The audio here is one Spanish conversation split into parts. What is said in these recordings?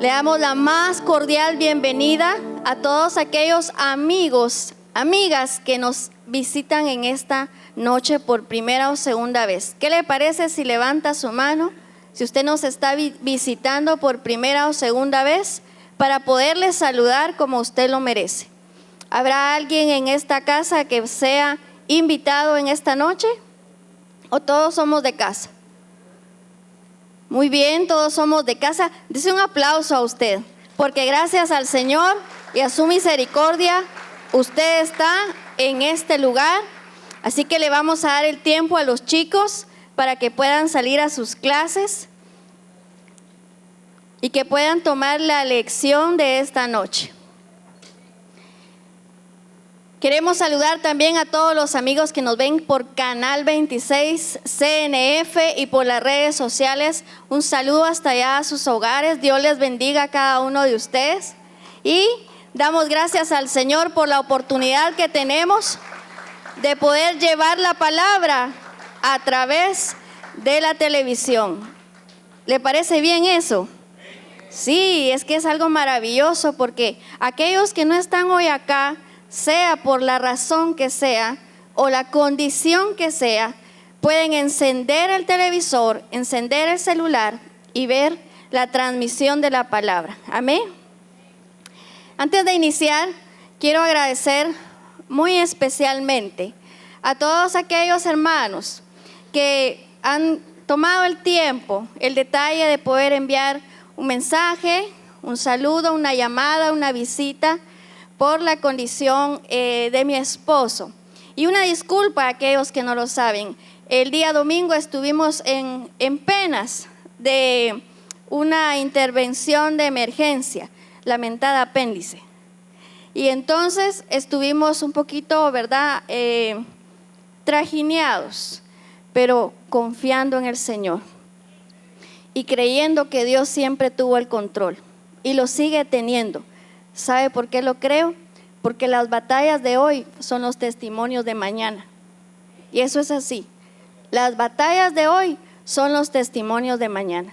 Le damos la más cordial bienvenida a todos aquellos amigos, amigas que nos visitan en esta noche por primera o segunda vez. ¿Qué le parece si levanta su mano? Si usted nos está visitando por primera o segunda vez, para poderle saludar como usted lo merece. ¿Habrá alguien en esta casa que sea invitado en esta noche? ¿O todos somos de casa? Muy bien, todos somos de casa. Dice un aplauso a usted, porque gracias al Señor y a su misericordia, usted está en este lugar. Así que le vamos a dar el tiempo a los chicos para que puedan salir a sus clases y que puedan tomar la lección de esta noche. Queremos saludar también a todos los amigos que nos ven por Canal 26, CNF y por las redes sociales. Un saludo hasta allá a sus hogares. Dios les bendiga a cada uno de ustedes. Y damos gracias al Señor por la oportunidad que tenemos de poder llevar la palabra a través de la televisión. ¿Le parece bien eso? Sí, es que es algo maravilloso, porque aquellos que no están hoy acá, sea por la razón que sea o la condición que sea, pueden encender el televisor, encender el celular y ver la transmisión de la palabra. Amén. Antes de iniciar, quiero agradecer muy especialmente a todos aquellos hermanos que han tomado el tiempo, el detalle de poder enviar un mensaje, un saludo, una llamada, una visita por la condición de mi esposo. Y una disculpa a aquellos que no lo saben. El día domingo estuvimos en penas de una intervención de emergencia, lamentada apéndice. Y entonces estuvimos un poquito, ¿verdad?, trajineados, pero confiando en el Señor y creyendo que Dios siempre tuvo el control y lo sigue teniendo. ¿Sabe por qué lo creo? Porque las batallas de hoy son los testimonios de mañana. Y eso es así. Las batallas de hoy son los testimonios de mañana.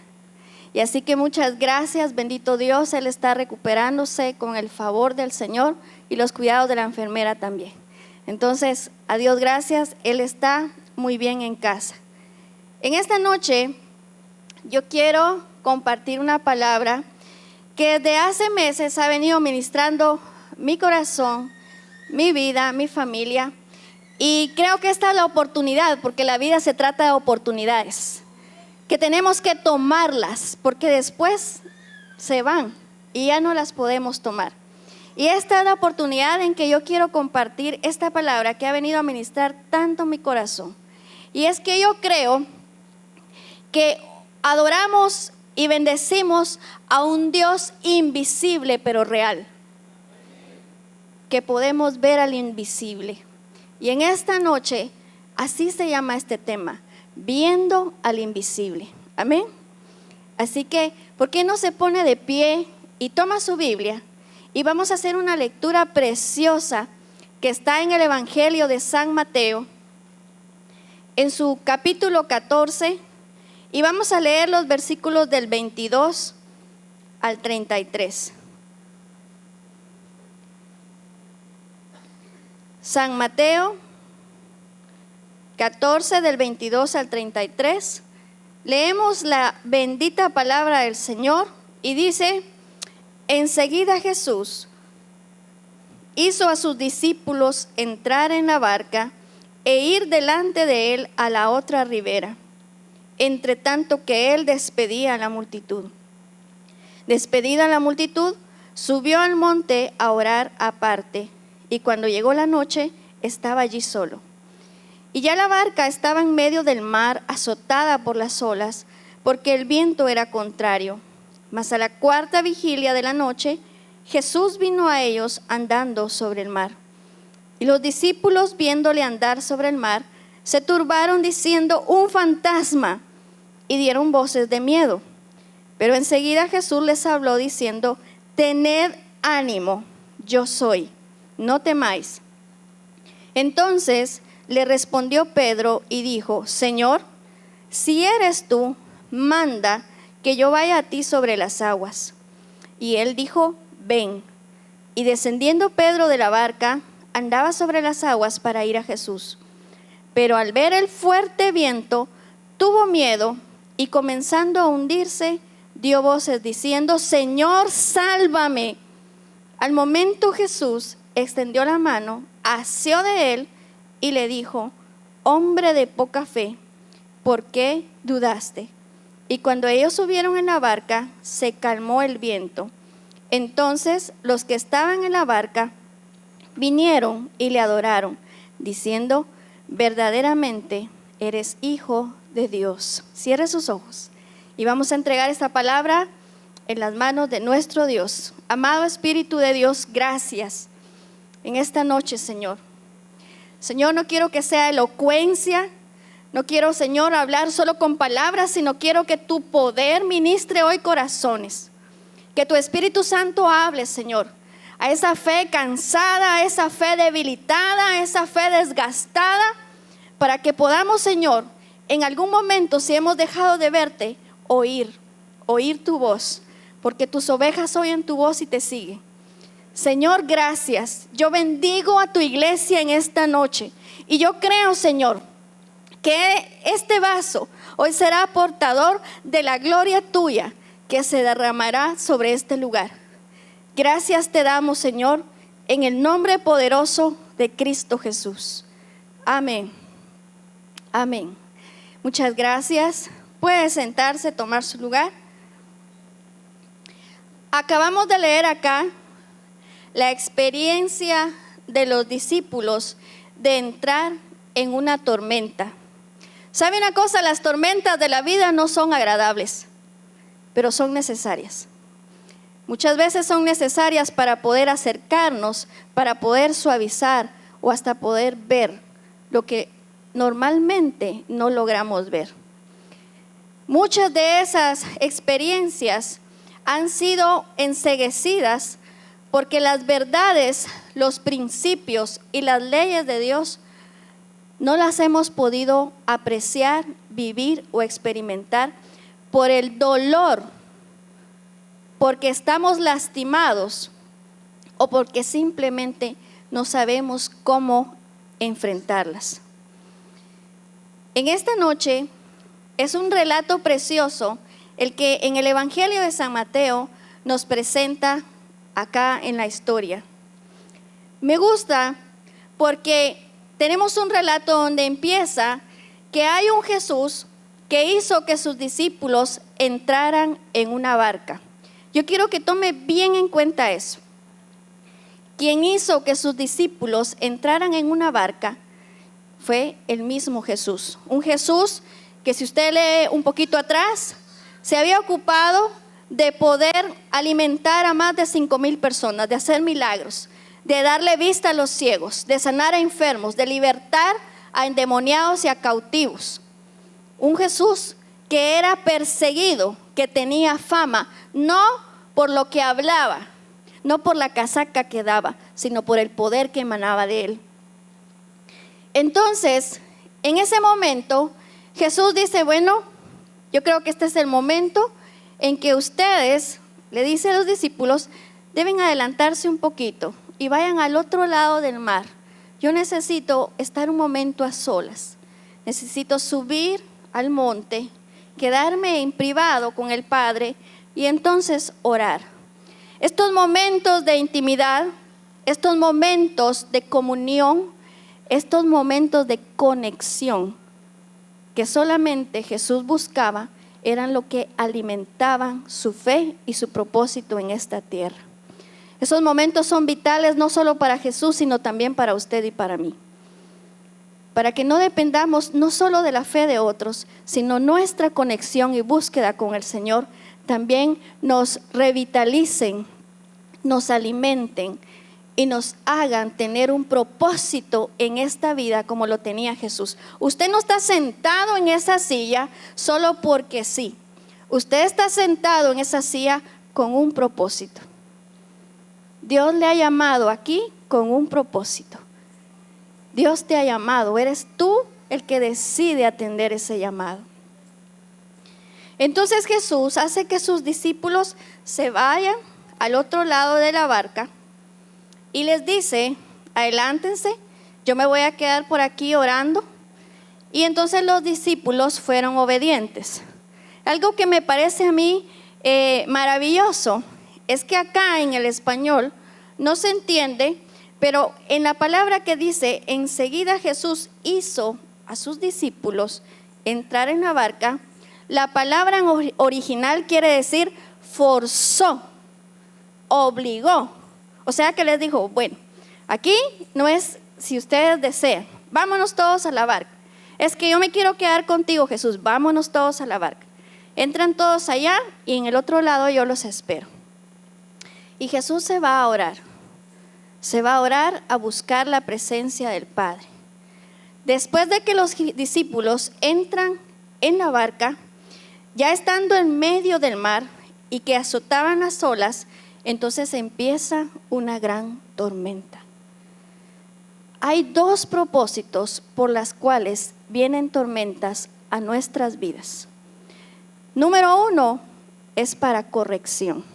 Y así que muchas gracias, bendito Dios. Él está recuperándose con el favor del Señor y los cuidados de la enfermera también. Entonces, a Dios gracias, Él está muy bien en casa. En esta noche yo quiero compartir una palabra que desde hace meses ha venido ministrando mi corazón, mi vida, mi familia, y creo que esta es la oportunidad, porque la vida se trata de oportunidades, que tenemos que tomarlas, porque después se van y ya no las podemos tomar. Y esta es la oportunidad en que yo quiero compartir esta palabra que ha venido a ministrar tanto mi corazón. Y es que yo creo que adoramos y bendecimos a un Dios invisible pero real, que podemos ver al invisible. Y en esta noche, así se llama este tema, viendo al invisible. Amén. Así que, ¿por qué no se pone de pie y toma su Biblia? Y vamos a hacer una lectura preciosa que está en el Evangelio de San Mateo, en su capítulo 14. Y vamos a leer los versículos del 22 al 33. San Mateo 14 del 22 al 33. Leemos la bendita palabra del Señor y dice: enseguida Jesús hizo a sus discípulos entrar en la barca e ir delante de él a la otra ribera, entre tanto que él despedía a la multitud. Despedida la multitud, subió al monte a orar aparte, y cuando llegó la noche, estaba allí solo. Y ya la barca estaba en medio del mar, azotada por las olas, porque el viento era contrario. Mas a la cuarta vigilia de la noche, Jesús vino a ellos andando sobre el mar. Y los discípulos, viéndole andar sobre el mar, se turbaron diciendo: un fantasma, y dieron voces de miedo. Pero enseguida Jesús les habló diciendo: tened ánimo, yo soy, no temáis. Entonces le respondió Pedro y dijo: Señor, si eres tú, manda que yo vaya a ti sobre las aguas. Y él dijo: ven. Y descendiendo Pedro de la barca, andaba sobre las aguas para ir a Jesús. Pero al ver el fuerte viento, tuvo miedo y comenzando a hundirse, dio voces diciendo: Señor, sálvame. Al momento Jesús extendió la mano, asió de él y le dijo: hombre de poca fe, ¿por qué dudaste? Y cuando ellos subieron en la barca, se calmó el viento. Entonces los que estaban en la barca vinieron y le adoraron, diciendo: verdaderamente eres Hijo de Dios. Cierre sus ojos y vamos a entregar esta palabra en las manos de nuestro Dios. Amado Espíritu de Dios, gracias en esta noche, Señor. Señor, no quiero que sea elocuencia, no quiero, Señor, hablar solo con palabras, sino quiero que tu poder ministre hoy corazones. Que tu Espíritu Santo hable, Señor, a esa fe cansada, a esa fe debilitada, a esa fe desgastada, para que podamos, Señor, en algún momento, si hemos dejado de verte, oír tu voz, porque tus ovejas oyen tu voz y te siguen. Señor, gracias. Yo bendigo a tu iglesia en esta noche. Y yo creo, Señor, que este vaso hoy será portador de la gloria tuya que se derramará sobre este lugar. Gracias te damos, Señor, en el nombre poderoso de Cristo Jesús. Amén. Amén. Muchas gracias. Puede sentarse, tomar su lugar. Acabamos de leer acá la experiencia de los discípulos de entrar en una tormenta. ¿Sabe una cosa? Las tormentas de la vida no son agradables, pero son necesarias. Muchas veces son necesarias para poder acercarnos, para poder suavizar o hasta poder ver lo que normalmente no logramos ver. Muchas de esas experiencias han sido enceguecidas porque las verdades, los principios y las leyes de Dios no las hemos podido apreciar, vivir o experimentar por el dolor, porque estamos lastimados o porque simplemente no sabemos cómo enfrentarlas. En esta noche es un relato precioso el que en el Evangelio de San Mateo nos presenta acá en la historia. Me gusta porque tenemos un relato donde empieza que hay un Jesús que hizo que sus discípulos entraran en una barca. Yo quiero que tome bien en cuenta eso. Quien hizo que sus discípulos entraran en una barca fue el mismo Jesús. Un Jesús que, si usted lee un poquito atrás, se había ocupado de poder alimentar a más de 5,000 personas, de hacer milagros, de darle vista a los ciegos, de sanar a enfermos, de libertar a endemoniados y a cautivos. Un Jesús que era perseguido, que tenía fama, no por lo que hablaba, no por la casaca que daba, sino por el poder que emanaba de él. Entonces, en ese momento, Jesús dice: bueno, yo creo que este es el momento en que ustedes, le dice a los discípulos, deben adelantarse un poquito y vayan al otro lado del mar. Yo necesito estar un momento a solas. Necesito subir al monte, quedarme en privado con el Padre y entonces orar. Estos momentos de intimidad, estos momentos de comunión, estos momentos de conexión que solamente Jesús buscaba, eran lo que alimentaban su fe y su propósito en esta tierra. Esos momentos son vitales no solo para Jesús, sino también para usted y para mí. Para que no dependamos no solo de la fe de otros, sino nuestra conexión y búsqueda con el Señor también nos revitalicen, nos alimenten y nos hagan tener un propósito en esta vida como lo tenía Jesús. Usted no está sentado en esa silla solo porque sí. Usted está sentado en esa silla con un propósito. Dios le ha llamado aquí con un propósito. Dios te ha llamado, eres tú el que decide atender ese llamado. Entonces Jesús hace que sus discípulos se vayan al otro lado de la barca y les dice: adelántense, yo me voy a quedar por aquí orando. Y entonces los discípulos fueron obedientes. Algo que me parece a mí maravilloso es que acá en el español no se entiende, pero en la palabra que dice: enseguida Jesús hizo a sus discípulos entrar en la barca, la palabra original quiere decir forzó, obligó. O sea que les dijo: bueno, aquí no es si ustedes desean, vámonos todos a la barca. Es que yo me quiero quedar contigo, Jesús, vámonos todos a la barca. Entran todos allá y en el otro lado yo los espero. Y Jesús se va a orar. Se va a orar a buscar la presencia del Padre. Después de que los discípulos entran en la barca, ya estando en medio del mar y que azotaban las olas, entonces empieza una gran tormenta. Hay dos propósitos por las cuales vienen tormentas a nuestras vidas. Número 1 es para corrección.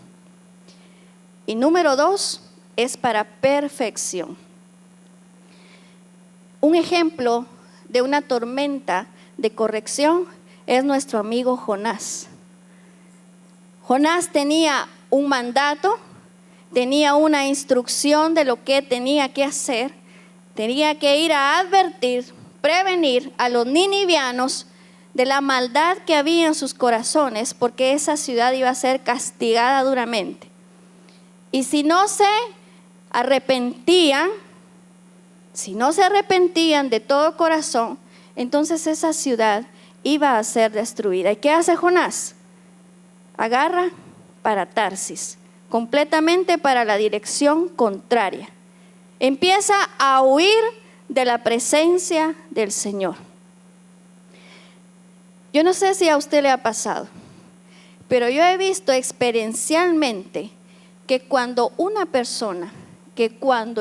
Y número 2 es para perfección. Un ejemplo de una tormenta de corrección es nuestro amigo Jonás. Jonás tenía un mandato, tenía una instrucción de lo que tenía que hacer, tenía que ir a advertir, prevenir a los ninivianos de la maldad que había en sus corazones, porque esa ciudad iba a ser castigada duramente. Y si no se arrepentían de todo corazón, entonces esa ciudad iba a ser destruida. ¿Y qué hace Jonás? Agarra para Tarsis, completamente para la dirección contraria. Empieza a huir de la presencia del Señor. Yo no sé si a usted le ha pasado, pero yo he visto experiencialmente que cuando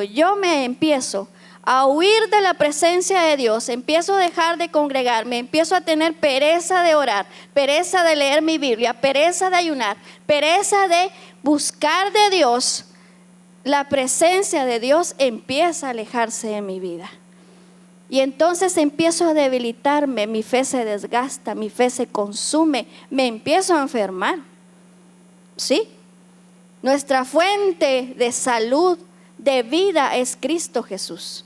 yo me empiezo a huir de la presencia de Dios, empiezo a dejar de congregarme, empiezo a tener pereza de orar, pereza de leer mi Biblia, pereza de ayunar, pereza de buscar de Dios, la presencia de Dios empieza a alejarse de mi vida. Y entonces empiezo a debilitarme, mi fe se desgasta, mi fe se consume, me empiezo a enfermar. ¿Sí? Nuestra fuente de salud, de vida es Cristo Jesús.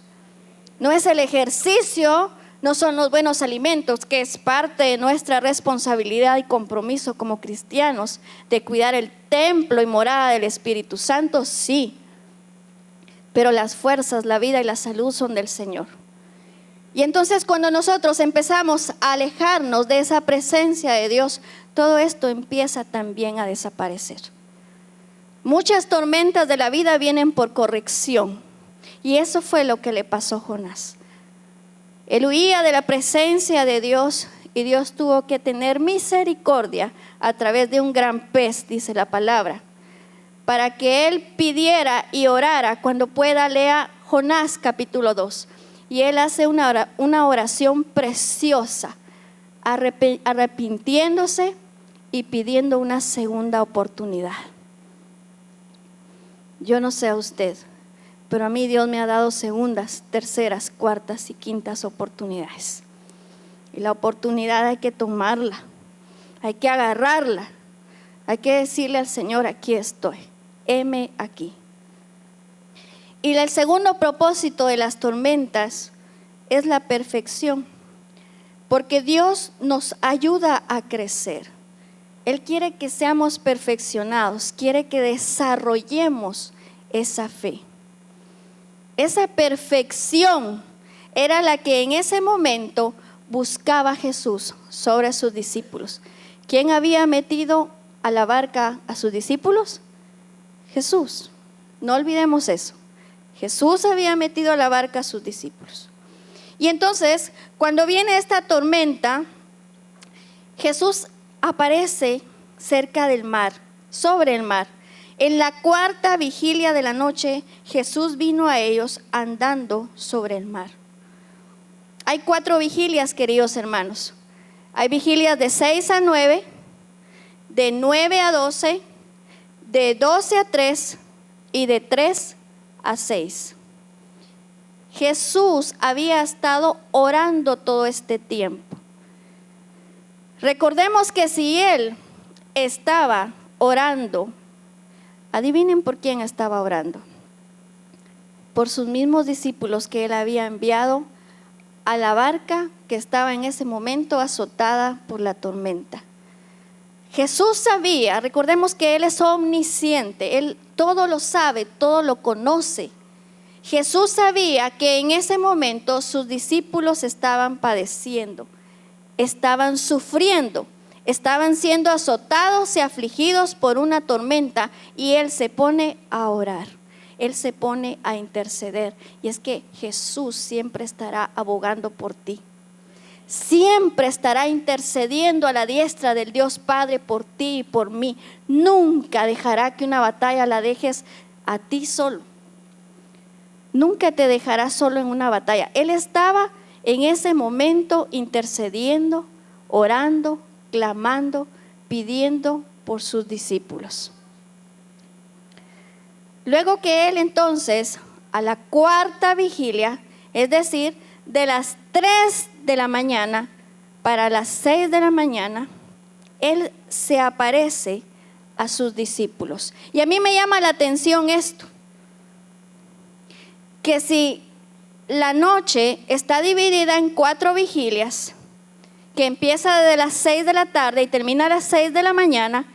No es el ejercicio, no son los buenos alimentos, que es parte de nuestra responsabilidad y compromiso como cristianos, de cuidar el templo y morada del Espíritu Santo, sí. Pero las fuerzas, la vida y la salud son del Señor. Y entonces cuando nosotros empezamos a alejarnos de esa presencia de Dios, todo esto empieza también a desaparecer. Muchas tormentas de la vida vienen por corrección. Y eso fue lo que le pasó a Jonás. Él huía de la presencia de Dios y Dios tuvo que tener misericordia a través de un gran pez, dice la palabra, para que él pidiera y orara. Cuando pueda, lea Jonás capítulo 2. Y él hace una oración preciosa, arrepintiéndose y pidiendo una segunda oportunidad. Yo no sé a usted, pero a mí Dios me ha dado segundas, terceras, cuartas y quintas oportunidades. Y la oportunidad hay que tomarla, hay que agarrarla, hay que decirle al Señor: aquí estoy, heme aquí. Y el segundo propósito de las tormentas es la perfección, porque Dios nos ayuda a crecer. Él quiere que seamos perfeccionados, quiere que desarrollemos esa fe. Esa perfección era la que en ese momento buscaba Jesús sobre sus discípulos. ¿Quién había metido a la barca a sus discípulos? Jesús. No olvidemos eso. Jesús había metido a la barca a sus discípulos. Y entonces, cuando viene esta tormenta, Jesús aparece cerca del mar, sobre el mar. En la cuarta vigilia de la noche, Jesús vino a ellos andando sobre el mar. Hay 4 vigilias, queridos hermanos. Hay vigilias de 6 a 9, de 9 a 12, de 12 a 3 y de 3 a 6. Jesús había estado orando todo este tiempo. Recordemos que si Él estaba orando, adivinen por quién estaba orando. Por sus mismos discípulos que Él había enviado a la barca que estaba en ese momento azotada por la tormenta. Jesús sabía, recordemos que Él es omnisciente, Él todo lo sabe, todo lo conoce. Jesús sabía que en ese momento sus discípulos estaban padeciendo, estaban sufriendo, estaban siendo azotados y afligidos por una tormenta, y Él se pone a orar, Él se pone a interceder. Y es que Jesús siempre estará abogando por ti, siempre estará intercediendo a la diestra del Dios Padre por ti y por mí. Nunca dejará que una batalla la dejes a ti solo. Nunca te dejará solo en una batalla. Él estaba en ese momento intercediendo, orando, clamando, pidiendo por sus discípulos. Luego que Él entonces, a la cuarta vigilia, es decir, de las 3 de la mañana para las 6 de la mañana, Él se aparece a sus discípulos. Y a mí me llama la atención esto, que si la noche está dividida en 4 vigilias, que empieza desde las 6 de la tarde y termina a las 6 de la mañana,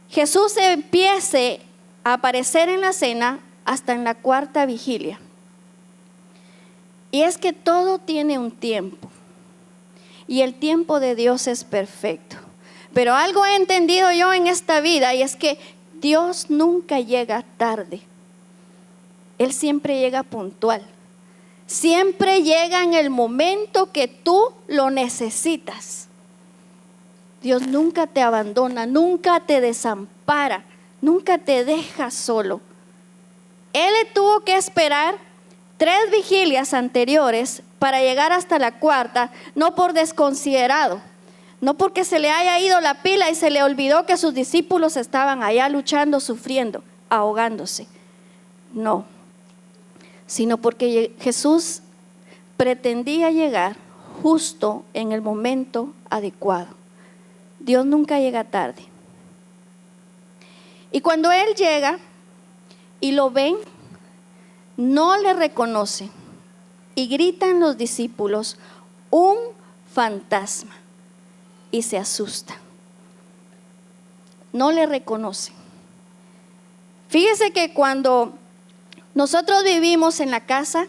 Jesús empiece a aparecer en la cena hasta en la cuarta vigilia. Y es que todo tiene un tiempo, y el tiempo de Dios es perfecto. Pero algo he entendido yo en esta vida, y es que Dios nunca llega tarde. Él siempre llega puntual. Siempre llega en el momento que tú lo necesitas. Dios nunca te abandona, nunca te desampara, nunca te deja solo. Él le tuvo que esperar 3 vigilias anteriores para llegar hasta la cuarta, no por desconsiderado, no porque se le haya ido la pila y se le olvidó que sus discípulos estaban allá luchando, sufriendo, ahogándose. No, sino porque Jesús pretendía llegar justo en el momento adecuado. Dios nunca llega tarde. Y cuando Él llega y lo ven, no le reconocen, y gritan los discípulos: un fantasma, y se asustan. No le reconocen. Fíjese que cuando nosotros vivimos en la casa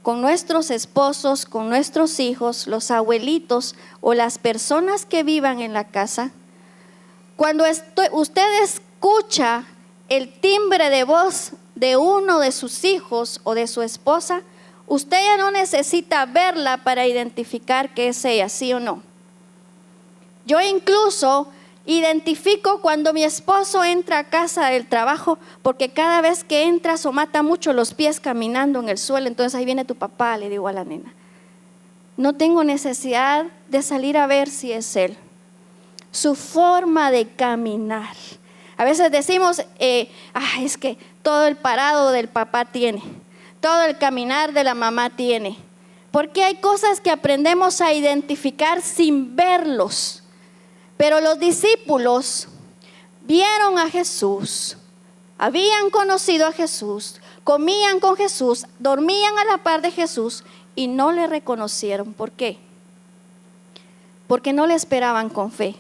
con nuestros esposos, con nuestros hijos, los abuelitos o las personas que vivan en la casa, cuando usted escucha el timbre de voz de uno de sus hijos o de su esposa, usted ya no necesita verla para identificar que es ella, ¿sí o no? Yo incluso identifico cuando mi esposo entra a casa del trabajo, porque cada vez que entra somata mucho los pies caminando en el suelo. Entonces ahí viene tu papá, le digo a la nena. No tengo necesidad de salir a ver si es él. Su forma de caminar. A veces decimos, es que todo el parado del papá tiene, todo el caminar de la mamá tiene. Porque hay cosas que aprendemos a identificar sin verlos. Pero los discípulos vieron a Jesús, habían conocido a Jesús, comían con Jesús, dormían a la par de Jesús y no le reconocieron. ¿Por qué? Porque no le esperaban con fe.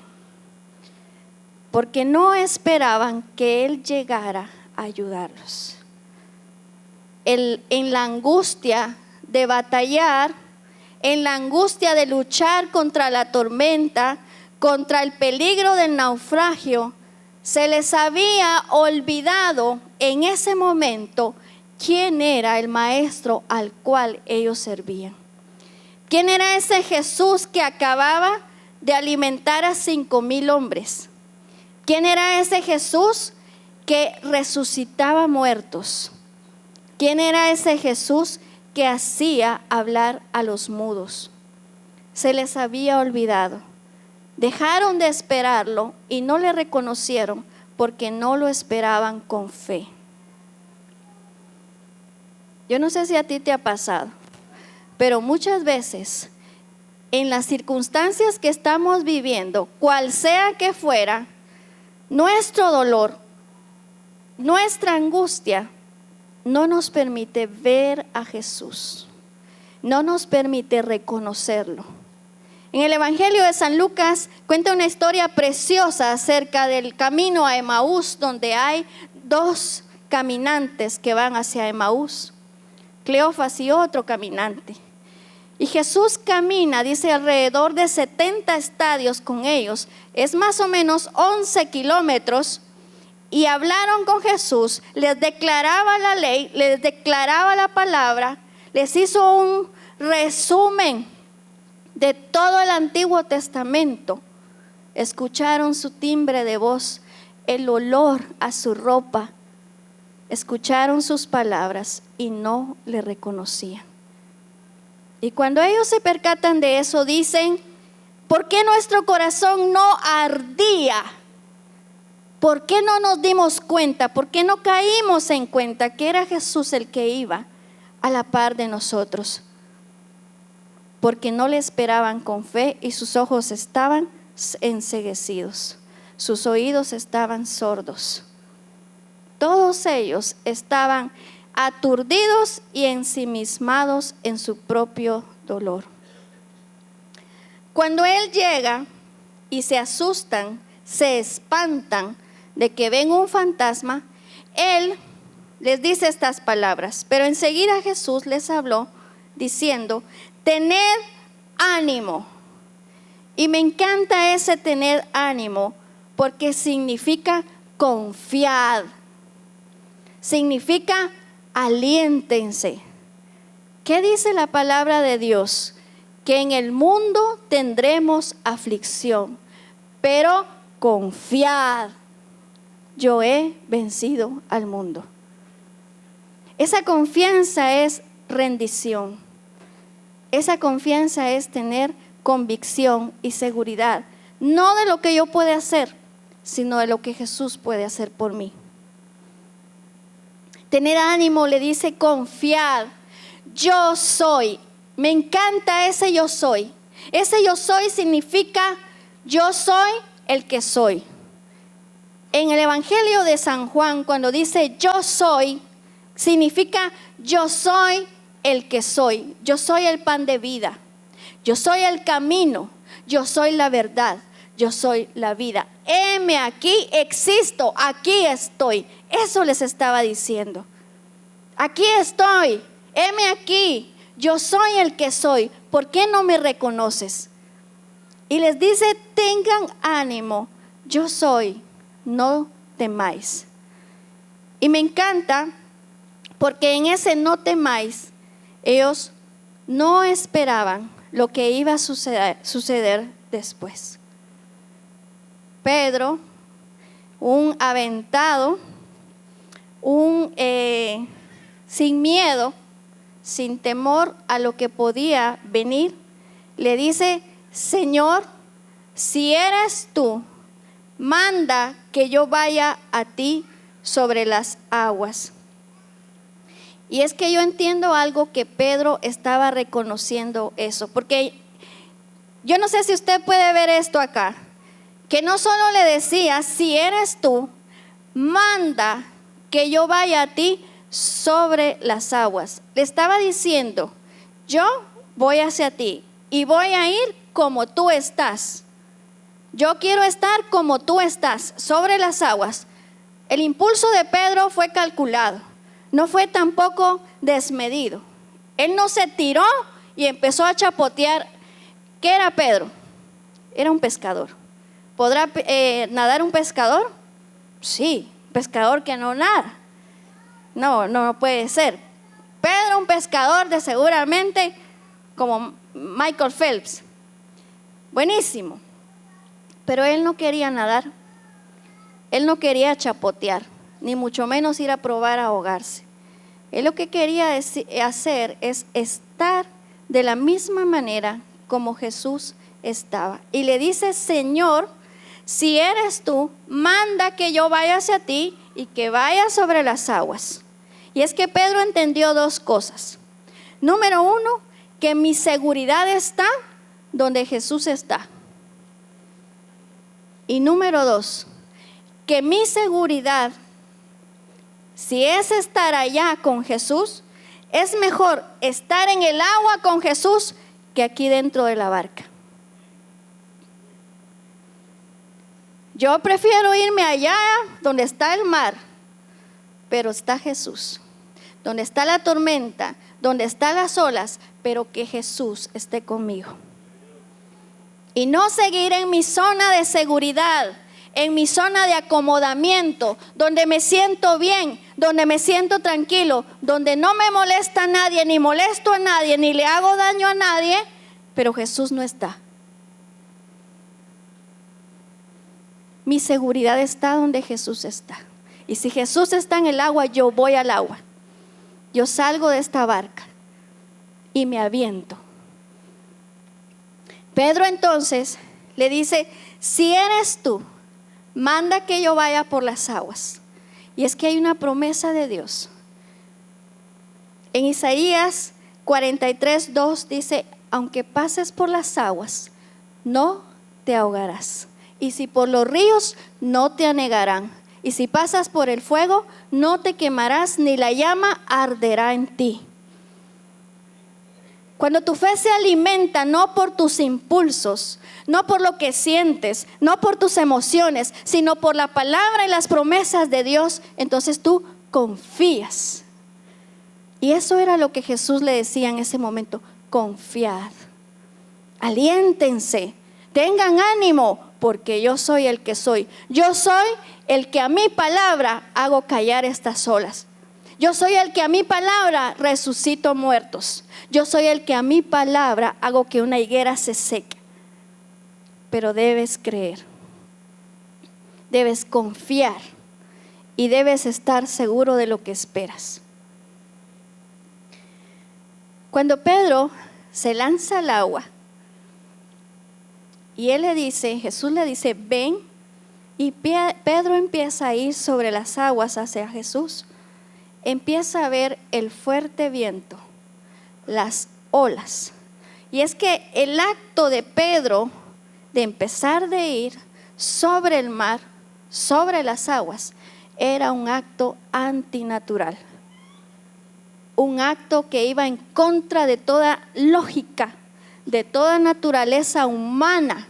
Porque no esperaban que Él llegara a ayudarlos. En la angustia de batallar, en la angustia de luchar contra la tormenta, contra el peligro del naufragio, se les había olvidado en ese momento quién era el maestro al cual ellos servían. ¿Quién era ese Jesús que acababa de alimentar a 5,000 hombres? ¿Quién era ese Jesús que resucitaba muertos? ¿Quién era ese Jesús que hacía hablar a los mudos? Se les había olvidado. Dejaron de esperarlo y no le reconocieron porque no lo esperaban con fe. Yo no sé si a ti te ha pasado, pero muchas veces en las circunstancias que estamos viviendo, cual sea que fuera, nuestro dolor, nuestra angustia, no nos permite ver a Jesús, no nos permite reconocerlo. En el Evangelio de San Lucas cuenta una historia preciosa acerca del camino a Emaús, donde hay dos caminantes que van hacia Emaús, Cleofas y otro caminante. Y Jesús camina, dice, alrededor de 70 estadios con ellos. Es más o menos 11 kilómetros. Y hablaron con Jesús, les declaraba la ley, les declaraba la palabra, les hizo un resumen de todo el Antiguo Testamento. Escucharon su timbre de voz, el olor a su ropa. Escucharon sus palabras y no le reconocían. Y cuando ellos se percatan de eso, dicen: ¿por qué nuestro corazón no ardía? ¿Por qué no nos dimos cuenta? ¿Por qué no caímos en cuenta que era Jesús el que iba a la par de nosotros? Porque no le esperaban con fe y sus ojos estaban enceguecidos, sus oídos estaban sordos. Todos ellos estaban aturdidos y ensimismados en su propio dolor. Cuando Él llega y se asustan, se espantan de que ven un fantasma, Él les dice estas palabras. Pero enseguida Jesús les habló diciendo: tened ánimo. Y me encanta ese tener ánimo, porque significa confiad, significa aliéntense. ¿Qué dice la palabra de Dios? Que en el mundo tendremos aflicción, pero confiad, yo he vencido al mundo. Esa confianza es rendición. Esa confianza es tener convicción y seguridad, no de lo que yo puedo hacer, sino de lo que Jesús puede hacer por mí. Tener ánimo le dice confiad. Yo soy. Me encanta ese yo soy. Ese yo soy significa yo soy el que soy. En el Evangelio de San Juan, cuando dice yo soy, significa yo soy el que soy. Yo soy el pan de vida. Yo soy el camino. Yo soy la verdad. Yo soy la vida. Heme aquí, existo, aquí estoy. Eso les estaba diciendo. Aquí estoy, heme aquí, yo soy el que soy. ¿Por qué no me reconoces? Y les dice: tengan ánimo, yo soy, no temáis. Y me encanta porque en ese no temáis, ellos no esperaban lo que iba a suceder después. Pedro, un aventado, sin miedo, sin temor a lo que podía venir, le dice: Señor, si eres tú, manda que yo vaya a ti sobre las aguas. Y es que yo entiendo algo, que Pedro estaba reconociendo eso, porque yo no sé si usted puede ver esto acá, que no solo le decía: si eres tú, manda que yo vaya a ti sobre las aguas. Le estaba diciendo: yo voy hacia ti y voy a ir como tú estás. Yo quiero estar como tú estás, sobre las aguas. El impulso de Pedro fue calculado, no fue tampoco desmedido. Él no se tiró y empezó a chapotear. ¿Qué era Pedro? Era un pescador. ¿Podrá nadar un pescador? Sí, pescador que no nada. No puede ser. Pedro, un pescador de seguramente como Michael Phelps. Buenísimo. Pero él no quería nadar. Él no quería chapotear, ni mucho menos ir a probar a ahogarse. Él lo que quería hacer es estar de la misma manera como Jesús estaba. Y le dice: Señor, si eres tú, manda que yo vaya hacia ti y que vaya sobre las aguas. Y es que Pedro entendió dos cosas. Número uno, que mi seguridad está donde Jesús está. Y número dos, que mi seguridad, si es estar allá con Jesús, es mejor estar en el agua con Jesús que aquí dentro de la barca. Yo prefiero irme allá donde está el mar, pero está Jesús. Donde está la tormenta, donde están las olas, pero que Jesús esté conmigo. Y no seguir en mi zona de seguridad, en mi zona de acomodamiento, donde me siento bien, donde me siento tranquilo, donde no me molesta a nadie, ni molesto a nadie, ni le hago daño a nadie, pero Jesús no está. Mi seguridad está donde Jesús está. Y si Jesús está en el agua, yo voy al agua. Yo salgo de esta barca y me aviento. Pedro entonces le dice, si eres tú, manda que yo vaya por las aguas. Y es que hay una promesa de Dios. En Isaías 43:2 dice, aunque pases por las aguas, no te ahogarás. Y si por los ríos, no te anegarán. Y si pasas por el fuego, no te quemarás, ni la llama arderá en ti. Cuando tu fe se alimenta no por tus impulsos, no por lo que sientes, no por tus emociones, sino por la palabra y las promesas de Dios, entonces tú confías. Y eso era lo que Jesús le decía en ese momento, confiad, aliéntense, tengan ánimo, porque yo soy el que soy. Yo soy el que a mi palabra hago callar estas olas. Yo soy el que a mi palabra resucito muertos. Yo soy el que a mi palabra hago que una higuera se seque. Pero debes creer, debes confiar y debes estar seguro de lo que esperas. Cuando Pedro se lanza al agua y Jesús le dice, ven, y Pedro empieza a ir sobre las aguas hacia Jesús, empieza a ver el fuerte viento, las olas. Y es que el acto de Pedro de empezar de ir sobre el mar, sobre las aguas, era un acto antinatural. Un acto que iba en contra de toda lógica, de toda naturaleza humana.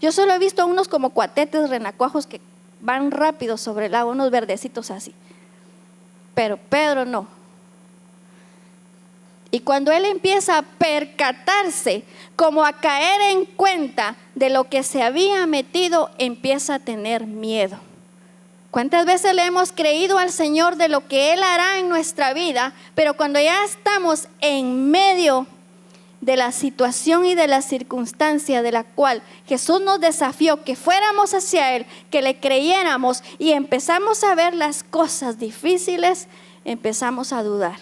Yo solo he visto unos como cuatetes renacuajos que van rápido sobre el agua, unos verdecitos así. Pero Pedro no. Y cuando él empieza a percatarse, como a caer en cuenta de lo que se había metido, empieza a tener miedo. ¿Cuántas veces le hemos creído al Señor de lo que Él hará en nuestra vida? Pero cuando ya estamos en medio de la situación y de la circunstancia de la cual Jesús nos desafió que fuéramos hacia Él, que le creyéramos y empezamos a ver las cosas difíciles, empezamos a dudar.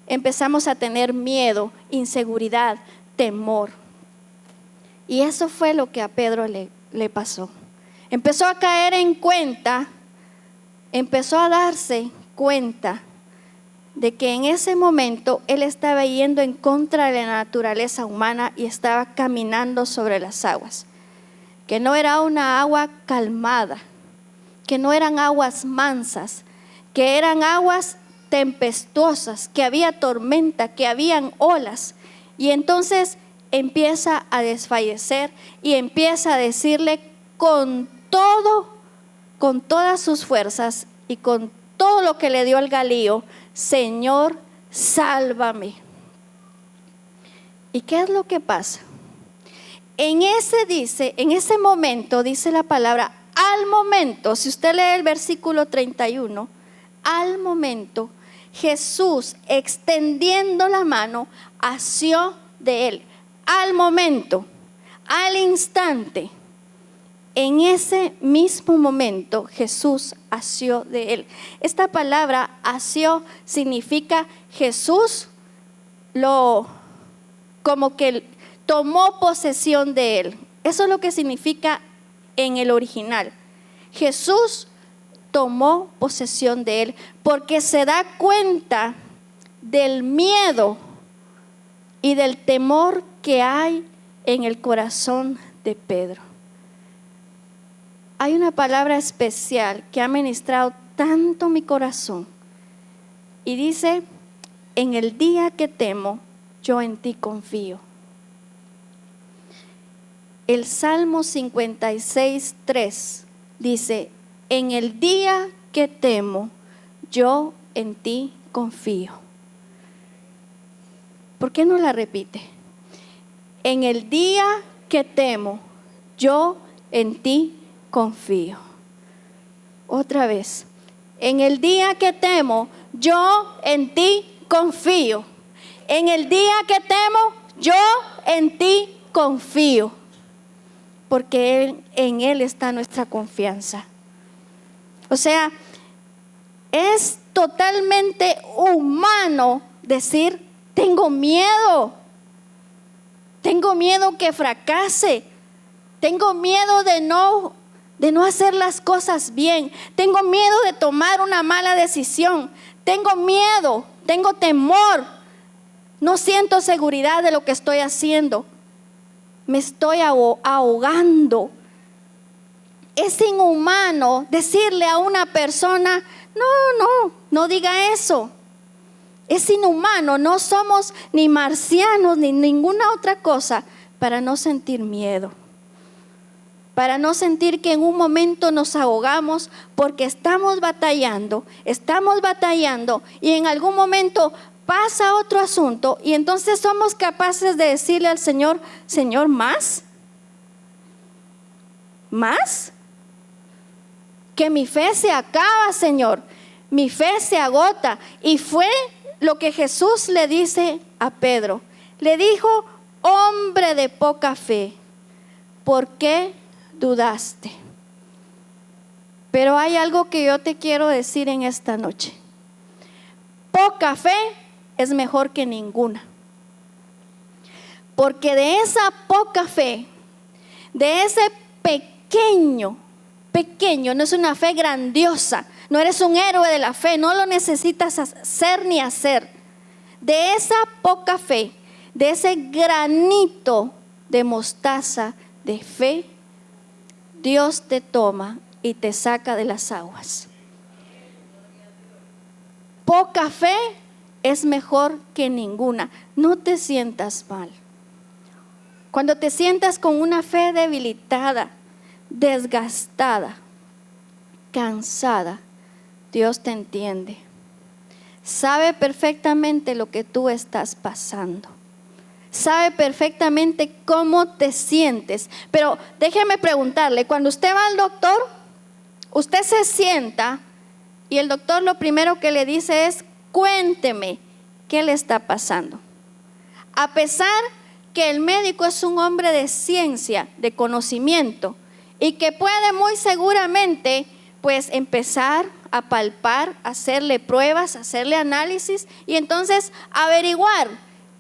Empezamos a tener miedo, inseguridad, temor. Y eso fue lo que a Pedro le pasó. Empezó a caer en cuenta, empezó a darse cuenta de que en ese momento él estaba yendo en contra de la naturaleza humana y estaba caminando sobre las aguas. Que no era una agua calmada, que no eran aguas mansas, que eran aguas tempestuosas, que había tormenta, que habían olas. Y entonces empieza a desfallecer y empieza a decirle con todas sus fuerzas y con todo lo que le dio el galillo, Señor, sálvame. ¿Y qué es lo que pasa? En ese momento dice la palabra, al momento, si usted lee el versículo 31, al momento, Jesús extendiendo la mano, asió de él. Al momento, al instante. En ese mismo momento Jesús asió de él. Esta palabra asió significa Jesús como que tomó posesión de él. Eso es lo que significa en el original. Jesús tomó posesión de él porque se da cuenta del miedo y del temor que hay en el corazón de Pedro. Hay una palabra especial que ha ministrado tanto mi corazón y dice: en el día que temo, yo en ti confío. El Salmo 56:3 dice: en el día que temo, yo en ti confío. ¿Por qué no la repite? En el día que temo, yo en ti confío. Otra vez. En el día que temo, yo en ti confío. En el día que temo, yo en ti confío. Porque en Él está nuestra confianza. O sea, es totalmente humano decir: tengo miedo que fracase, tengo miedo de no hacer las cosas bien, tengo miedo de tomar una mala decisión, tengo miedo, tengo temor, no siento seguridad de lo que estoy haciendo, me estoy ahogando. Es inhumano decirle a una persona: no diga eso. Es inhumano, no somos ni marcianos ni ninguna otra cosa para no sentir miedo. Para no sentir que en un momento nos ahogamos porque estamos batallando y en algún momento pasa otro asunto y entonces somos capaces de decirle al Señor: Señor, ¿más? Que mi fe se acaba, Señor, mi fe se agota. Y fue lo que Jesús le dice a Pedro. Le dijo: hombre de poca fe, ¿por qué dudaste? Pero hay algo que yo te quiero decir en esta noche. Poca fe es mejor que ninguna. Porque de esa poca fe, de ese pequeño, no es una fe grandiosa, no eres un héroe de la fe, no lo necesitas hacer ni hacer. De esa poca fe, de ese granito de mostaza de fe, Dios te toma y te saca de las aguas. Poca fe es mejor que ninguna. No te sientas mal. Cuando te sientas con una fe debilitada, desgastada, cansada, Dios te entiende. Sabe perfectamente lo que tú estás pasando. Sabe perfectamente cómo te sientes. Pero déjeme preguntarle, cuando usted va al doctor, usted se sienta y el doctor lo primero que le dice es: cuénteme, ¿qué le está pasando? A pesar que el médico es un hombre de ciencia, de conocimiento, y que puede muy seguramente pues empezar a palpar, hacerle pruebas, hacerle análisis y entonces averiguar,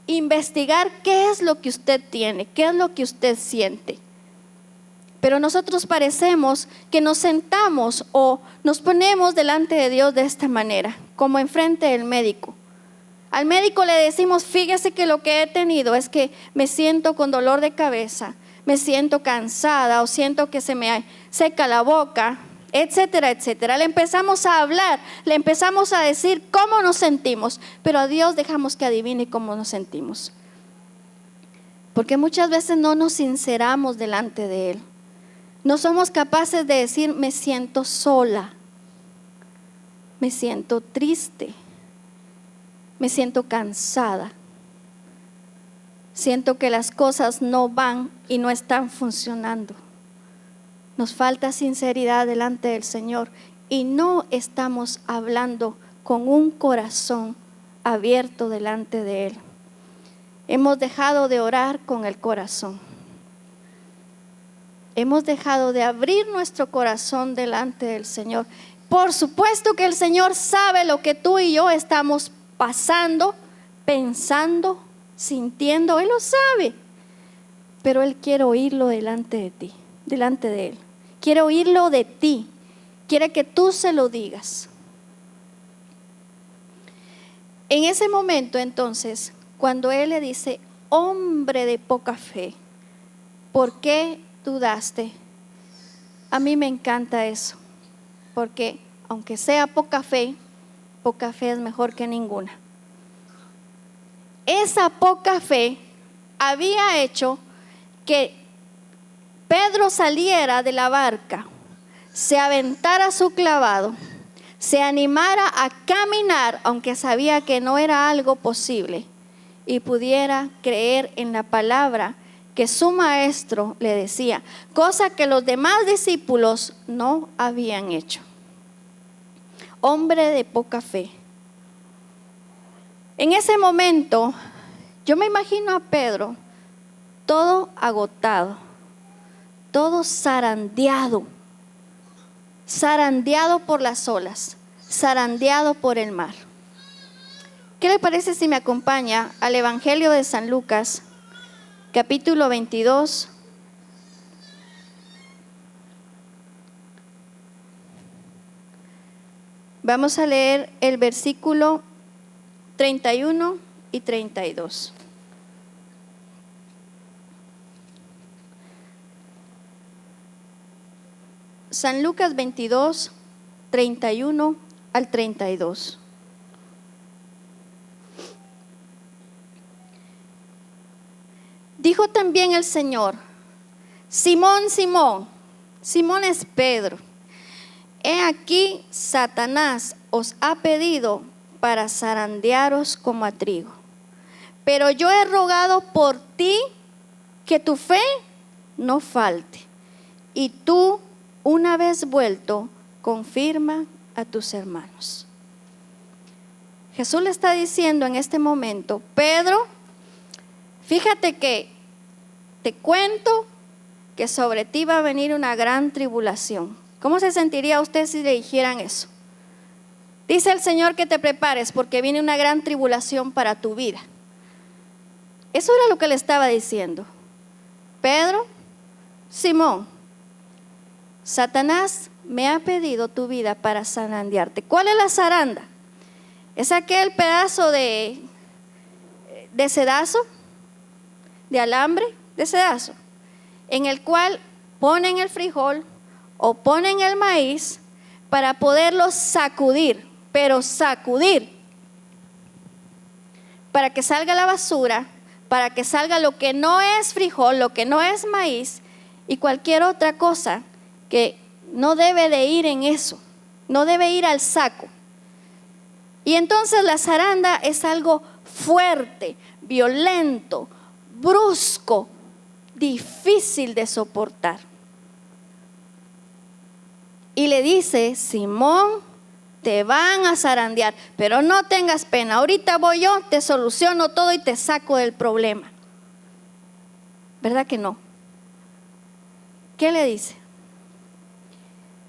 investigar qué es lo que usted tiene, qué es lo que usted siente. Pero nosotros parecemos que nos sentamos o nos ponemos delante de Dios de esta manera, como enfrente del médico. Al médico le decimos: fíjese que lo que he tenido es que me siento con dolor de cabeza, me siento cansada o siento que se me seca la boca, etcétera, etcétera. Le empezamos a hablar, le empezamos a decir cómo nos sentimos, pero a Dios dejamos que adivine cómo nos sentimos. Porque muchas veces no nos sinceramos delante de Él. No somos capaces de decir: me siento sola, me siento triste, me siento cansada, siento que las cosas no van y no están funcionando. Nos falta sinceridad delante del Señor y no estamos hablando con un corazón abierto delante de Él. Hemos dejado de orar con el corazón. Hemos dejado de abrir nuestro corazón delante del Señor. Por supuesto que el Señor sabe lo que tú y yo estamos pasando, pensando, sintiendo. Él lo sabe, pero Él quiere oírlo delante de ti, delante de Él. quiere oírlo de ti, quiere que tú se lo digas. En ese momento entonces, cuando él le dice, hombre de poca fe, ¿por qué dudaste? A mí me encanta eso, porque aunque sea poca fe es mejor que ninguna. Esa poca fe había hecho que Pedro saliera de la barca, se aventara su clavado, se animara a caminar, aunque sabía que no era algo posible, y pudiera creer en la palabra que su maestro le decía, cosa que los demás discípulos no habían hecho. Hombre de poca fe. En ese momento, yo me imagino a Pedro todo agotado, todo zarandeado por las olas, zarandeado por el mar. ¿Qué le parece si me acompaña al Evangelio de San Lucas, capítulo 22? Vamos a leer el versículo 31 y 32. San Lucas 22, 31 al 32. Dijo también el Señor, Simón, Simón, Simón es Pedro. He aquí, Satanás os ha pedido para zarandearos como a trigo. Pero yo he rogado por ti que tu fe no falte. Y tú, una vez vuelto, confirma a tus hermanos. Jesús le está diciendo en este momento, Pedro, fíjate que te cuento que sobre ti va a venir una gran tribulación. ¿Cómo se sentiría usted si le dijeran eso? Dice el Señor que te prepares porque viene una gran tribulación para tu vida. Eso era lo que le estaba diciendo. Pedro, Simón, Satanás me ha pedido tu vida para zarandearte. ¿Cuál es la zaranda? Es aquel pedazo de sedazo, de alambre, de sedazo, en el cual ponen el frijol o ponen el maíz para poderlo sacudir, pero sacudir, para que salga la basura, para que salga lo que no es frijol, lo que no es maíz y cualquier otra cosa que no debe de ir en eso, no debe ir al saco. Y entonces la zaranda es algo fuerte, violento, brusco, difícil de soportar. Y le dice, Simón, te van a zarandear, pero no tengas pena, ahorita voy yo, te soluciono todo y te saco del problema. ¿Verdad que no? ¿Qué le dice?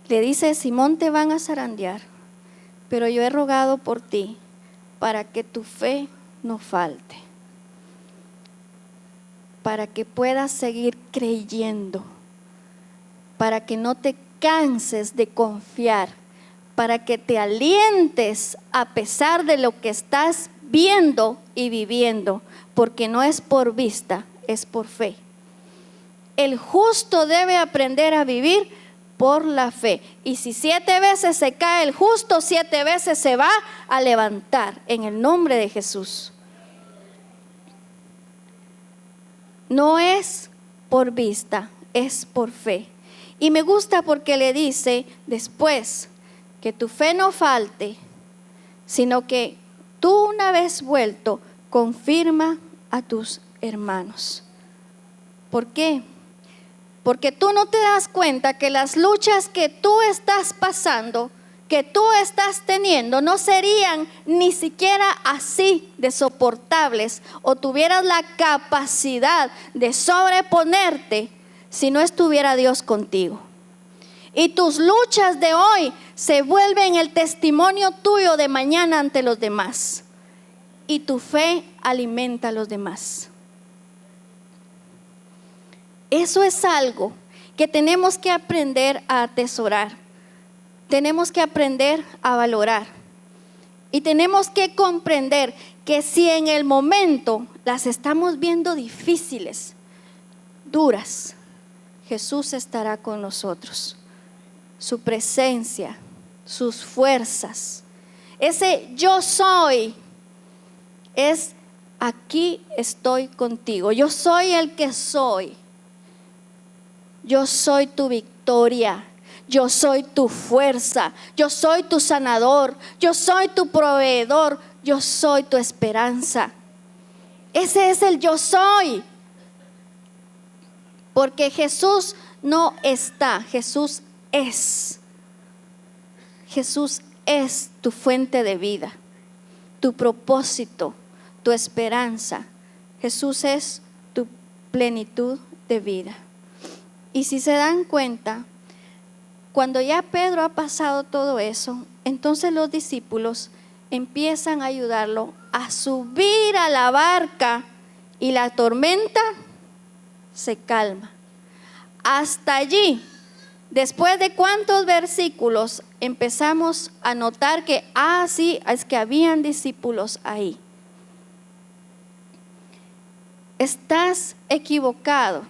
Le dice, Simón, te van a zarandear, pero yo he rogado por ti para que tu fe no falte, para que puedas seguir creyendo, para que no te canses de confiar, para que te alientes a pesar de lo que estás viendo y viviendo, porque no es por vista, es por fe. El justo debe aprender a vivir por la fe. Y si 7 veces se cae el justo, 7 veces se va a levantar en el nombre de Jesús. No es por vista, es por fe. Y me gusta porque le dice después que tu fe no falte, sino que tú una vez vuelto, confirma a tus hermanos. ¿Por qué? Porque tú no te das cuenta que las luchas que tú estás pasando, que tú estás teniendo, no serían ni siquiera así de soportables o tuvieras la capacidad de sobreponerte si no estuviera Dios contigo. Y tus luchas de hoy se vuelven el testimonio tuyo de mañana ante los demás. Y tu fe alimenta a los demás. Eso es algo que tenemos que aprender a atesorar, tenemos que aprender a valorar y tenemos que comprender que si en el momento las estamos viendo difíciles, duras, Jesús estará con nosotros. Su presencia, sus fuerzas, ese yo soy, es aquí estoy contigo. Yo soy el que soy. Yo soy tu victoria. Yo soy tu fuerza. Yo soy tu sanador. Yo soy tu proveedor. Yo soy tu esperanza. Ese es el yo soy. Porque Jesús no está, Jesús es. Jesús es tu fuente de vida, tu propósito, tu esperanza. Jesús es tu plenitud de vida. Y si se dan cuenta, cuando ya Pedro ha pasado todo eso, entonces los discípulos empiezan a ayudarlo a subir a la barca y la tormenta se calma. Hasta allí, después de cuántos versículos, empezamos a notar que, sí, es que habían discípulos ahí. Estás equivocado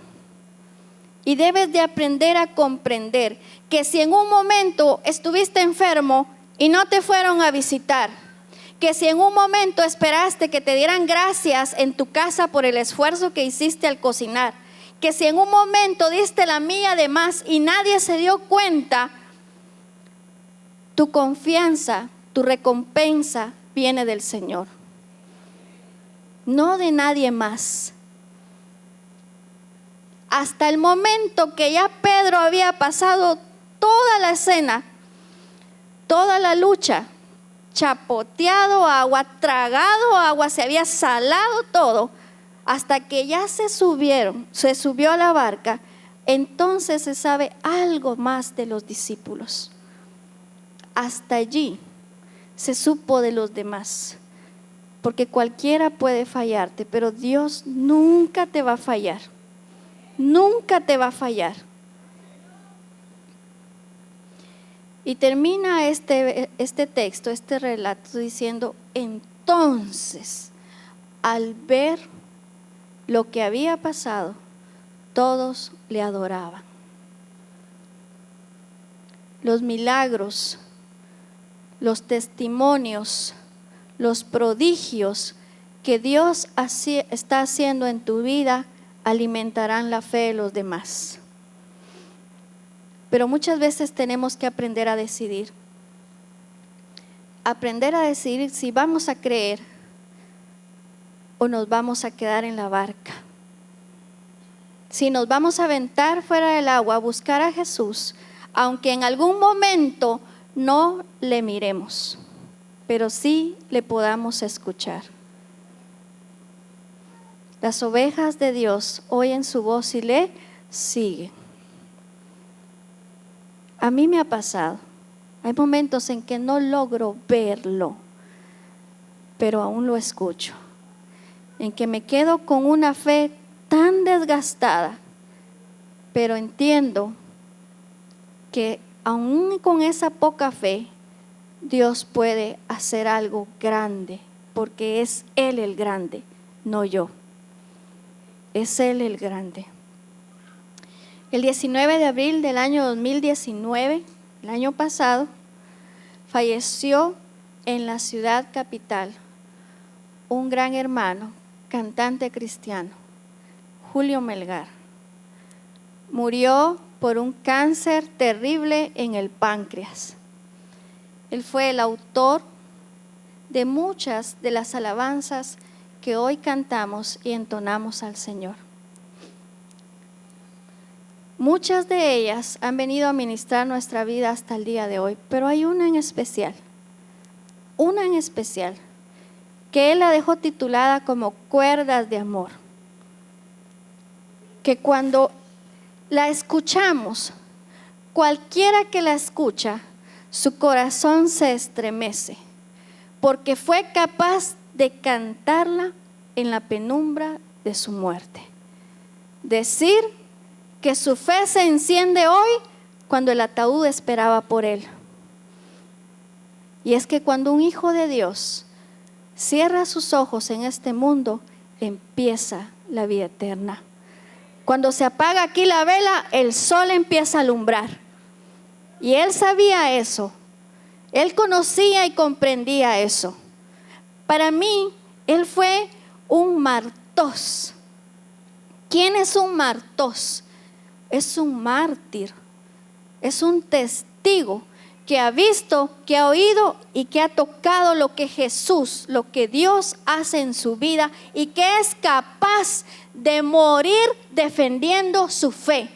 y debes de aprender a comprender que si en un momento estuviste enfermo y no te fueron a visitar, que si en un momento esperaste que te dieran gracias en tu casa por el esfuerzo que hiciste al cocinar, que si en un momento diste la milla de más y nadie se dio cuenta, tu confianza, tu recompensa viene del Señor, no de nadie más. Hasta el momento que ya Pedro había pasado toda la escena, toda la lucha, chapoteado agua, tragado agua, se había salado todo, hasta que ya se subió a la barca, entonces se sabe algo más de los discípulos. Hasta allí se supo de los demás, porque cualquiera puede fallarte, pero Dios nunca te va a fallar, nunca te va a fallar. Y termina este texto, este relato diciendo, entonces, al ver lo que había pasado, todos le adoraban. Los milagros, los testimonios, los prodigios que Dios está haciendo en tu vida alimentarán la fe de los demás. Pero muchas veces tenemos que aprender a decidir. Aprender a decidir si vamos a creer o nos vamos a quedar en la barca. Si nos vamos a aventar fuera del agua a buscar a Jesús, aunque en algún momento no le miremos, pero sí le podamos escuchar. Las ovejas de Dios oyen su voz y le siguen. A mí me ha pasado. Hay momentos en que no logro verlo, pero aún lo escucho. En que me quedo con una fe tan desgastada, pero entiendo que aún con esa poca fe, Dios puede hacer algo grande, porque es Él el grande, no yo. Es Él el grande. El 19 de abril del año 2019, el año pasado, falleció en la ciudad capital un gran hermano, cantante cristiano, Julio Melgar. Murió por un cáncer terrible en el páncreas. Él fue el autor de muchas de las alabanzas que hoy cantamos y entonamos al Señor. Muchas de ellas han venido a ministrar nuestra vida hasta el día de hoy, pero hay una en especial, que Él la dejó titulada como Cuerdas de Amor, que cuando la escuchamos, cualquiera que la escucha, su corazón se estremece, porque fue capaz de cantarla en la penumbra de su muerte. Decir que su fe se enciende hoy cuando el ataúd esperaba por él. Y es que cuando un hijo de Dios cierra sus ojos en este mundo, empieza la vida eterna. Cuando se apaga aquí la vela, el sol empieza a alumbrar. Y él sabía eso. Él conocía y comprendía eso. Para mí, él fue un martos. ¿Quién es un martos? Es un mártir. Es un testigo que ha visto, que ha oído y que ha tocado lo que Jesús, lo que Dios hace en su vida y que es capaz de morir defendiendo su fe.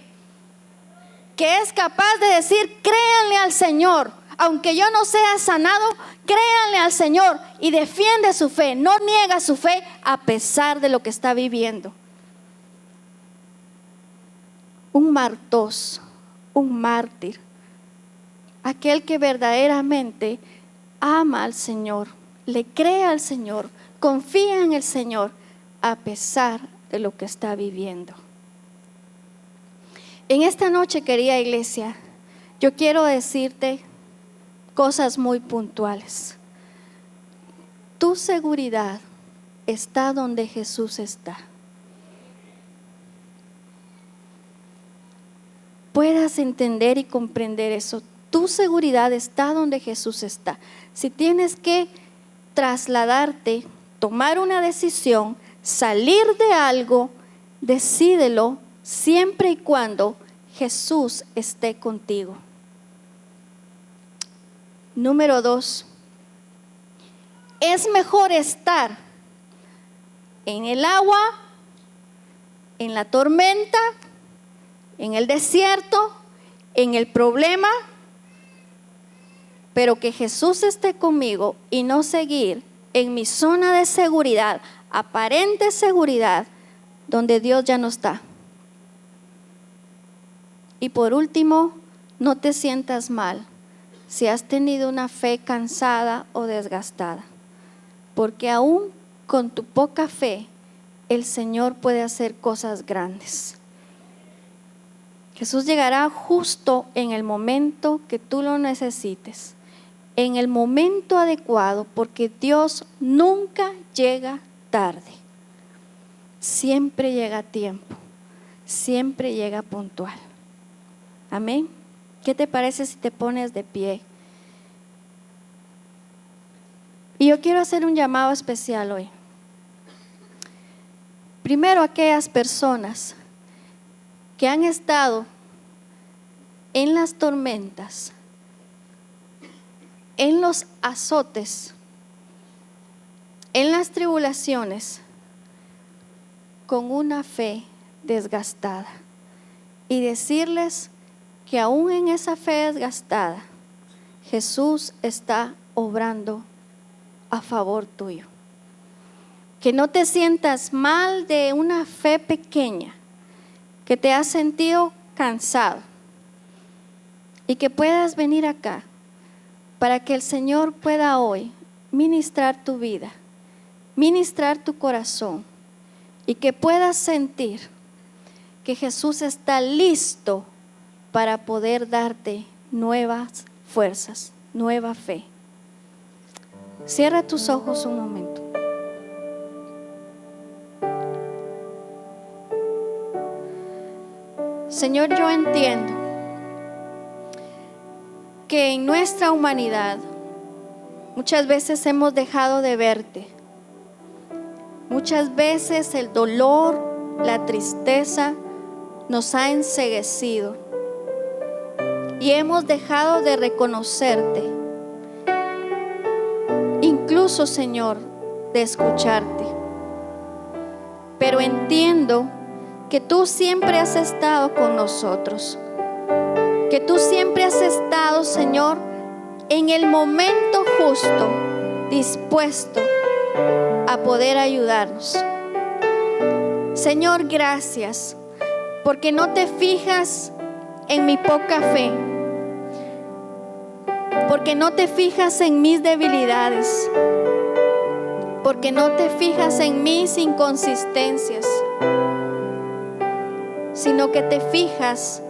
Que es capaz de decir, créanle al Señor, aunque yo no sea sanado, créanle al Señor, y defiende su fe, no niega su fe a pesar de lo que está viviendo. Un martos, un mártir, aquel que verdaderamente ama al Señor, le cree al Señor, confía en el Señor a pesar de lo que está viviendo. En esta noche, querida iglesia, yo quiero decirte cosas muy puntuales. Tu seguridad está donde Jesús está. Puedas entender y comprender eso. Tu seguridad está donde Jesús está. Si tienes que trasladarte, tomar una decisión, salir de algo, decídelo siempre y cuando Jesús esté contigo. Número 2. Es mejor estar en el agua, en la tormenta, en el desierto, en el problema, pero que Jesús esté conmigo y no seguir en mi zona de seguridad, aparente seguridad, donde Dios ya no está. Y por último, no te sientas mal si has tenido una fe cansada o desgastada, porque aún con tu poca fe, el Señor puede hacer cosas grandes. Jesús llegará justo en el momento que tú lo necesites, en el momento adecuado, porque Dios nunca llega tarde. Siempre llega a tiempo, siempre llega puntual. Amén. ¿Qué te parece si te pones de pie? Y yo quiero hacer un llamado especial hoy. Primero, aquellas personas que han estado en las tormentas, en los azotes, en las tribulaciones, con una fe desgastada, y decirles que aún en esa fe desgastada, Jesús está obrando a favor tuyo. Que no te sientas mal de una fe pequeña, que te has sentido cansado, y que puedas venir acá para que el Señor pueda hoy ministrar tu vida, ministrar tu corazón, y que puedas sentir que Jesús está listo para poder darte nuevas fuerzas, nueva fe. Cierra tus ojos un momento. Señor, yo entiendo que en nuestra humanidad muchas veces hemos dejado de verte. Muchas veces el dolor, la tristeza nos ha enceguecido y hemos dejado de reconocerte, incluso, Señor, de escucharte. Pero entiendo que tú siempre has estado con nosotros, que tú siempre has estado, Señor, en el momento justo, dispuesto a poder ayudarnos. Señor, gracias, porque no te fijas en mi poca fe, porque no te fijas en mis debilidades, porque no te fijas en mis inconsistencias. sino que te fijas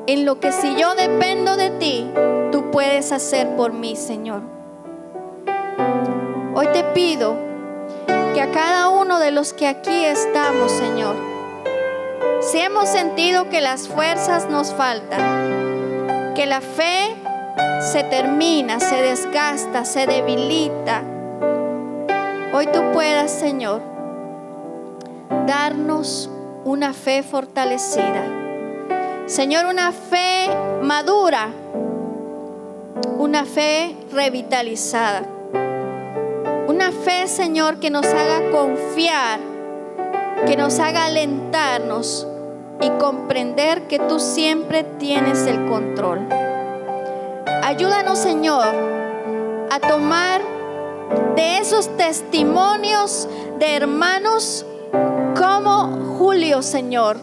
en lo que si yo dependo de ti, tú puedes hacer por mí, Señor. Hoy te pido que a cada uno de los que aquí estamos, Señor, si hemos sentido que las fuerzas nos faltan, que la fe se termina, se desgasta, se debilita, hoy tú puedas, Señor, darnos una fe fortalecida. Señor, una fe madura, una fe revitalizada. Una fe, Señor, que nos haga confiar, que nos haga alentarnos y comprender que tú siempre tienes el control. Ayúdanos, Señor, a tomar de esos testimonios de hermanos como Julio, Señor,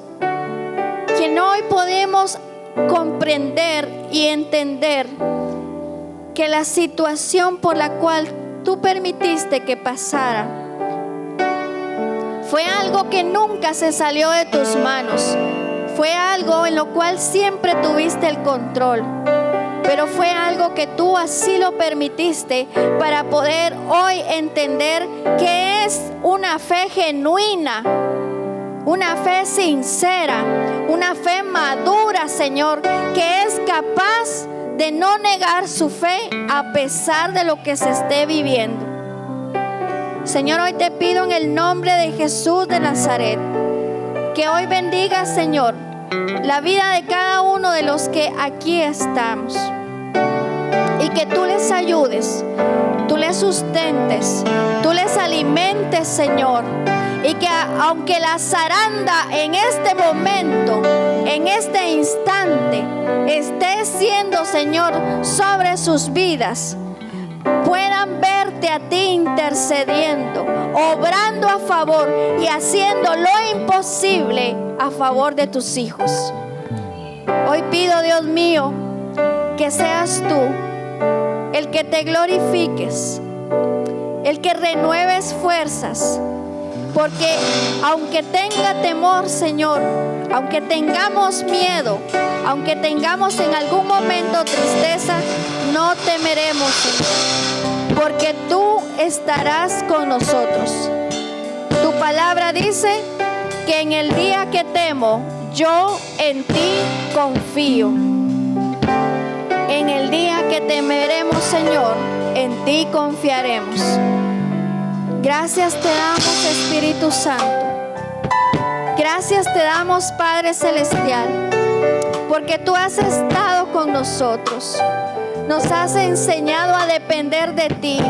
quien hoy podemos comprender y entender que la situación por la cual tú permitiste que pasara fue algo que nunca se salió de tus manos, fue algo en lo cual siempre tuviste el control, pero fue algo que tú así lo permitiste para poder hoy entender que es una fe genuina, una fe sincera, una fe madura, Señor, que es capaz de no negar su fe a pesar de lo que se esté viviendo. Señor, hoy te pido en el nombre de Jesús de Nazaret que hoy bendiga, Señor, la vida de cada uno de los que aquí estamos, y que tú les ayudes, tú les sustentes, tú les alimentes, Señor, y que aunque la zaranda en este momento, en este instante, esté siendo, Señor, sobre sus vidas, puedan verte a ti intercediendo, obrando a favor y haciendo lo imposible a favor de tus hijos. Hoy pido, Dios mío, que seas tú el que te glorifiques, el que renueves fuerzas, porque aunque tenga temor, Señor, aunque tengamos miedo, aunque tengamos en algún momento tristeza, no temeremos, Señor, porque tú estarás con nosotros. Tu palabra dice que en el día que temo, yo en ti confío. En el día que temeremos, Señor, en ti confiaremos. Gracias te damos, Espíritu Santo. Gracias te damos, Padre Celestial, porque tú has estado con nosotros. Nos has enseñado a depender de ti.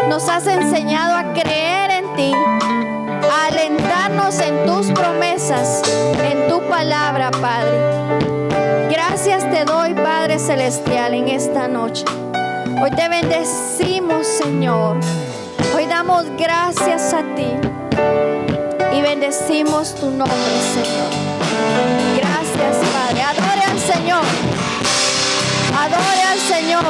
Nos has enseñado a creer en ti, a alentarnos en tus promesas, en tu palabra, Padre. Gracias te doy, Padre Celestial, en esta noche. Hoy te bendecimos, Señor. Hoy damos gracias a ti y bendecimos tu nombre, Señor. Gracias, Padre. Adore al Señor. Adore al Señor.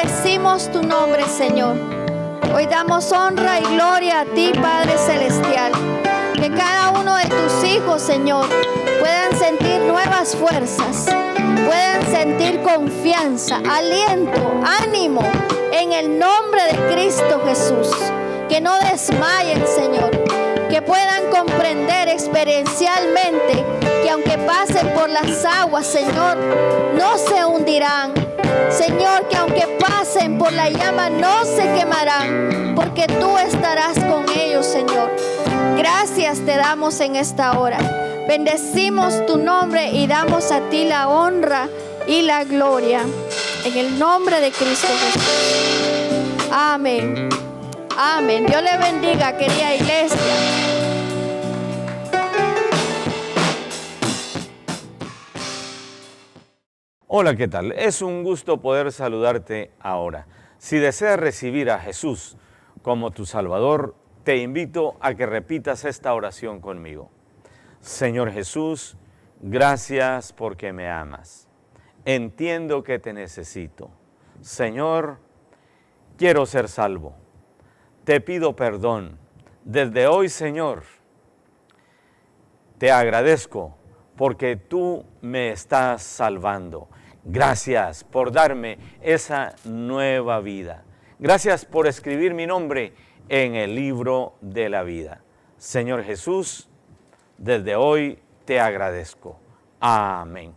Bendecimos tu nombre, Señor. Hoy damos honra y gloria a ti, Padre Celestial. Que cada uno de tus hijos, Señor, puedan sentir nuevas fuerzas, puedan sentir confianza, aliento, ánimo, en el nombre de Cristo Jesús. Que no desmayen, Señor. Que puedan comprender experiencialmente que aunque pasen por las aguas, Señor, no se hundirán. Señor, que aunque pasen por la llama no se quemarán, porque tú estarás con ellos, Señor. Gracias te damos en esta hora. Bendecimos tu nombre y damos a ti la honra y la gloria. En el nombre de Cristo Jesús. Amén. Amén. Dios le bendiga, querida iglesia. Hola, ¿qué tal? Es un gusto poder saludarte ahora. Si deseas recibir a Jesús como tu Salvador, te invito a que repitas esta oración conmigo. Señor Jesús, gracias porque me amas. Entiendo que te necesito. Señor, quiero ser salvo. Te pido perdón. Desde hoy, Señor, te agradezco porque tú me estás salvando. Gracias por darme esa nueva vida. Gracias por escribir mi nombre en el libro de la vida. Señor Jesús, desde hoy te agradezco. Amén.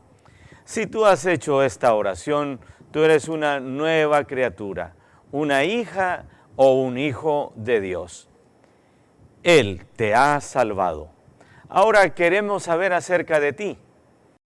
Si tú has hecho esta oración, tú eres una nueva criatura, una hija o un hijo de Dios. Él te ha salvado. Ahora queremos saber acerca de ti.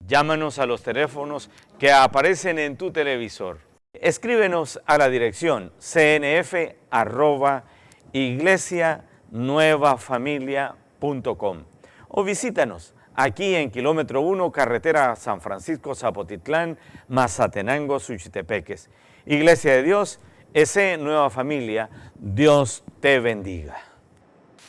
Llámanos a los teléfonos que aparecen en tu televisor. Escríbenos a la dirección cnf@iglesianuevafamilia.com o visítanos aquí en kilómetro 1, carretera San Francisco, Zapotitlán, Mazatenango, Suchitepeques. Iglesia de Dios, S. Nueva Familia, Dios te bendiga.